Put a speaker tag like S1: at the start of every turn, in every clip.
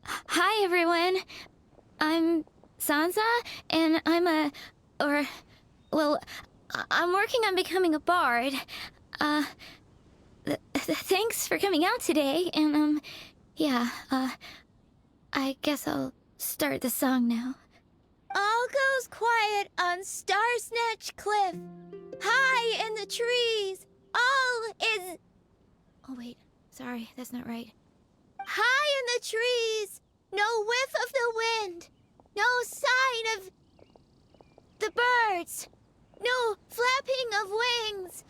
S1: Hi, everyone. I'm Sansa, and well, I'm working on becoming a bard. Uh, Thanks for coming out today, and, yeah, I guess I'll start the song now.
S2: All goes quiet on Star Snatch Cliff. High in the trees, all is...
S1: Oh, wait. Sorry, that's not right.
S2: High in the trees, no whiff of the wind, no sign of the birds, no flapping of wings.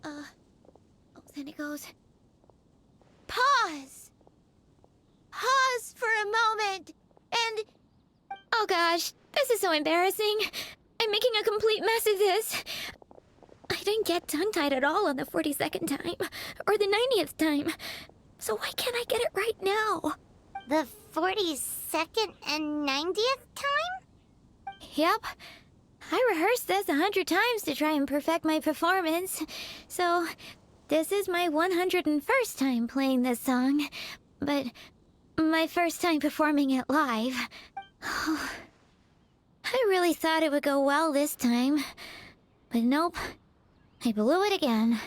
S1: Oh, then it goes.
S2: Pause. Pause for a moment, and...
S1: Oh gosh, this is so embarrassing. I'm making a complete mess of this. I didn't get tongue-tied at all on the 42nd time, or the 90th time. So why can't I get it right now?
S3: The 42nd and 90th time?
S1: Yep. I rehearsed this 100 times to try and perfect my performance. So, this is my 101st time playing this song. But my first time performing it live. I really thought it would go well this time. But nope. I blew it again.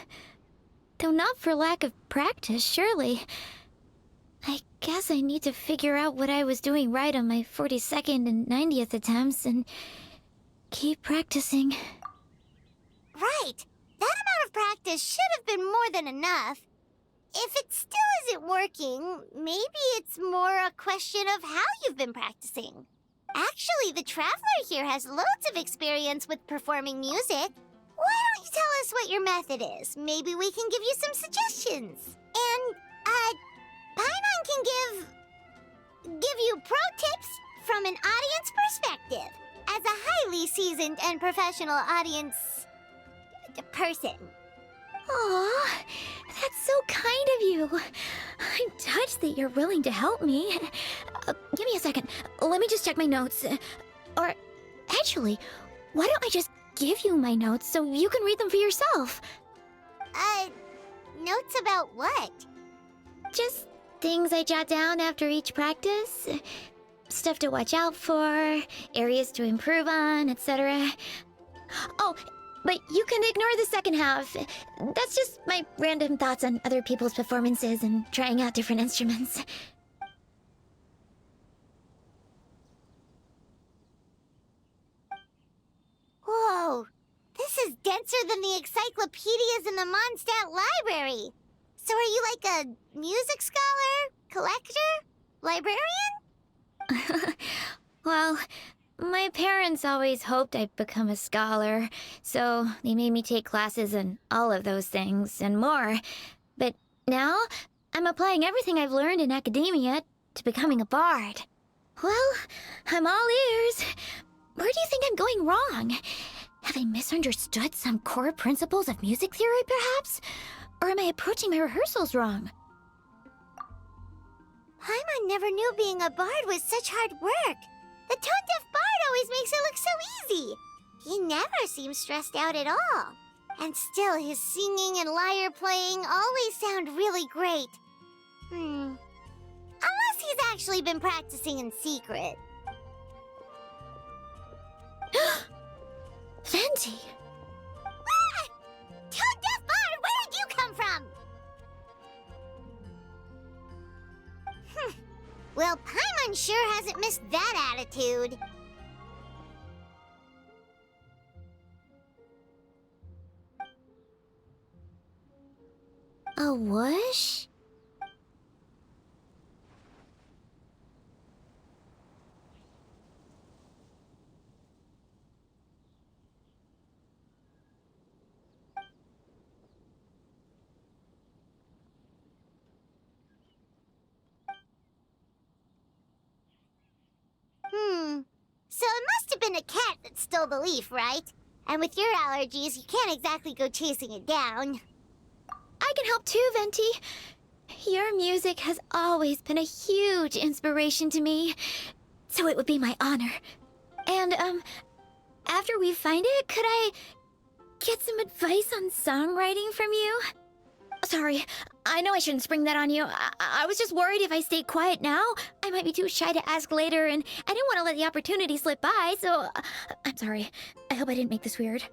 S1: Though not for lack of practice, surely. I guess I need to figure out what I was doing right on my 42nd and 90th attempts and keep practicing.
S3: Right. That amount of practice should have been more than enough. If it still isn't working, maybe it's more a question of how you've been practicing. Actually, the Traveler here has loads of experience with performing music. Why don't you tell us what your method is? Maybe we can give you some suggestions. And, Paimon can give you pro tips from an audience perspective, as a highly seasoned and professional audience person.
S1: Aw, that's so kind of you. I'm touched that you're willing to help me. Give me a second. Let me just check my notes. Or, actually, why don't I just give you my notes so you can read them for yourself?
S3: Notes about what?
S1: Just things I jot down after each practice. Stuff to watch out for, areas to improve on, etc. Oh, but you can ignore the second half. That's just my random thoughts on other people's performances and trying out different instruments.
S3: Whoa, this is denser than the encyclopedias in the Mondstadt library. So are you like a music scholar, collector, librarian?
S1: Well, my parents always hoped I'd become a scholar, so they made me take classes in all of those things and more. But now, I'm applying everything I've learned in academia to becoming a bard. Well, I'm all ears. Where do you think I'm going wrong? Have I misunderstood some core principles of music theory, perhaps? Or am I approaching my rehearsals wrong?
S3: Paimon never knew being a bard was such hard work. The tone-deaf bard always makes it look so easy. He never seems stressed out at all. And still, his singing and lyre playing always sound really great. Unless he's actually been practicing in secret.
S1: Venti!
S3: Ah! Tone-deaf bard, where did you come from? Well, Paimon sure hasn't missed that attitude.
S1: A whoosh?
S3: So it must have been a cat that stole the leaf, right? And with your allergies, you can't exactly go chasing it down.
S1: I can help too, Venti. Your music has always been a huge inspiration to me, so it would be my honor. And, after we find it, could I get some advice on songwriting from you? Sorry, I know I shouldn't spring that on you. I was just worried if I stayed quiet now, I might be too shy to ask later, and I didn't want to let the opportunity slip by, so I'm sorry. I hope I didn't make this weird.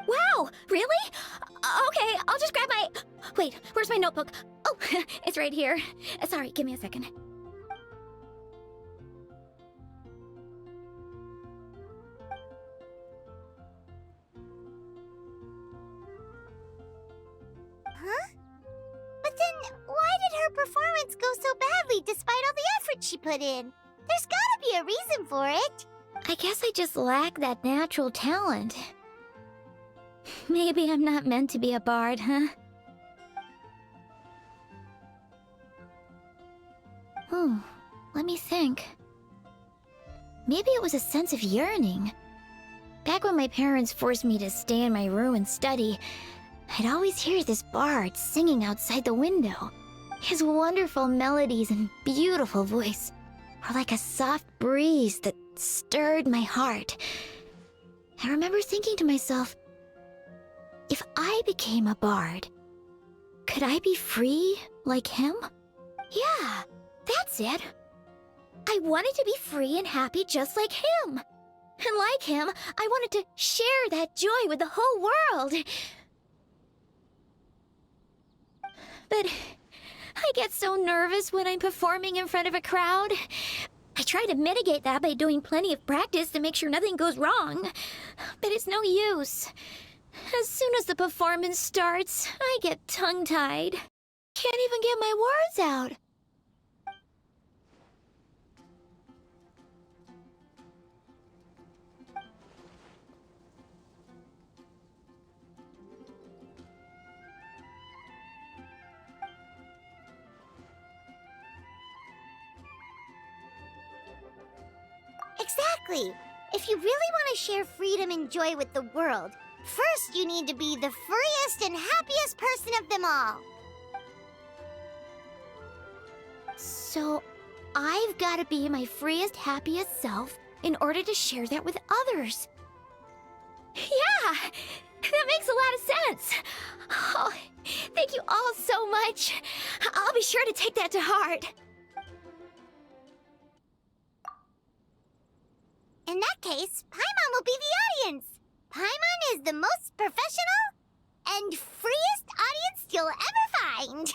S1: Wow, really? Okay, I'll just grab my... Wait, where's my notebook? Oh, it's right here. Sorry, give me a second.
S3: Huh? But then, why did her performance go so badly despite all the effort she put in? There's gotta be a reason for it.
S1: I guess I just lack that natural talent. Maybe I'm not meant to be a bard, huh? Let me think. Maybe it was a sense of yearning. Back when my parents forced me to stay in my room and study, I'd always hear this bard singing outside the window. His wonderful melodies and beautiful voice were like a soft breeze that stirred my heart. I remember thinking to myself, if I became a bard, could I be free like him? Yeah, that's it. I wanted to be free and happy just like him. And like him, I wanted to share that joy with the whole world. But I get so nervous when I'm performing in front of a crowd. I try to mitigate that by doing plenty of practice to make sure nothing goes wrong. But it's no use. As soon as the performance starts, I get tongue-tied. Can't even get my words out.
S3: Exactly. If you really want to share freedom and joy with the world, first you need to be the freest and happiest person of them all.
S1: So, I've got to be my freest, happiest self in order to share that with others. Yeah, that makes a lot of sense. Oh, thank you all so much. I'll be sure to take that to heart.
S3: In that case, Paimon will be the audience. Paimon is the most professional and freest audience you'll ever find.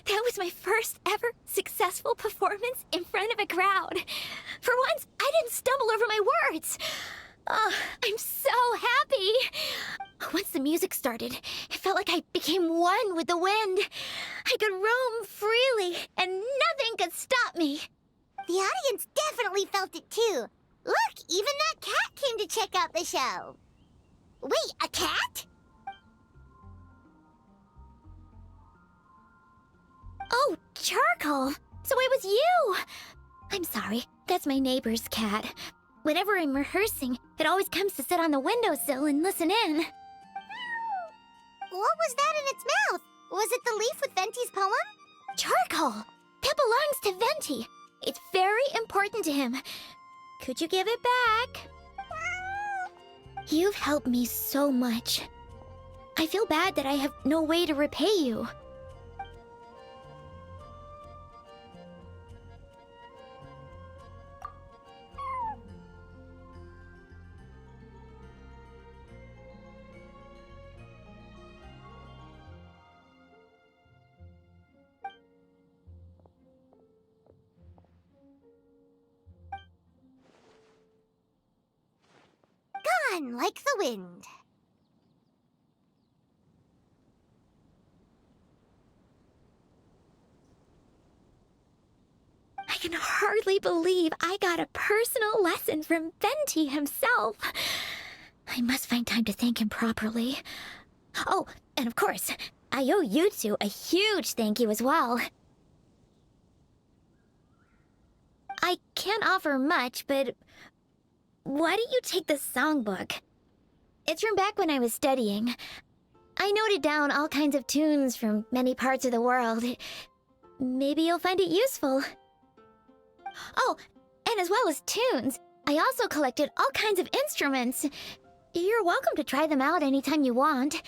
S1: That was my first ever successful performance in front of a crowd. For once, I didn't stumble over my words. Oh, I'm so happy. Once the music started, it felt like I became one with the wind. I could roam freely, and nothing could stop me.
S3: The audience definitely felt it too. Look, even that cat came to check out the show. Wait, a cat?
S1: Oh, Charcoal! So it was you! I'm sorry, that's my neighbor's cat. Whenever I'm rehearsing, it always comes to sit on the windowsill and listen in.
S3: What was that in its mouth? Was it the leaf with Venti's poem?
S1: Charcoal! That belongs to Venti. It's very important to him. Could you give it back? You've helped me so much. I feel bad that I have no way to repay you.
S3: Gone like the wind.
S1: I can hardly believe I got a personal lesson from Venti himself. I must find time to thank him properly. Oh, and of course, I owe you two a huge thank you as well. I can't offer much, but why don't you take this songbook? It's from back when I was studying. I noted down all kinds of tunes from many parts of the world. Maybe you'll find it useful. Oh, and as well as tunes, I also collected all kinds of instruments. You're welcome to try them out anytime you want.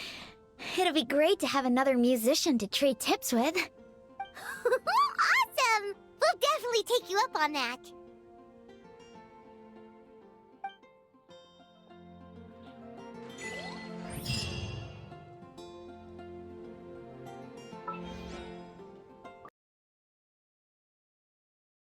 S1: It'll be great to have another musician to trade tips with.
S3: Awesome! We'll definitely take you up on that.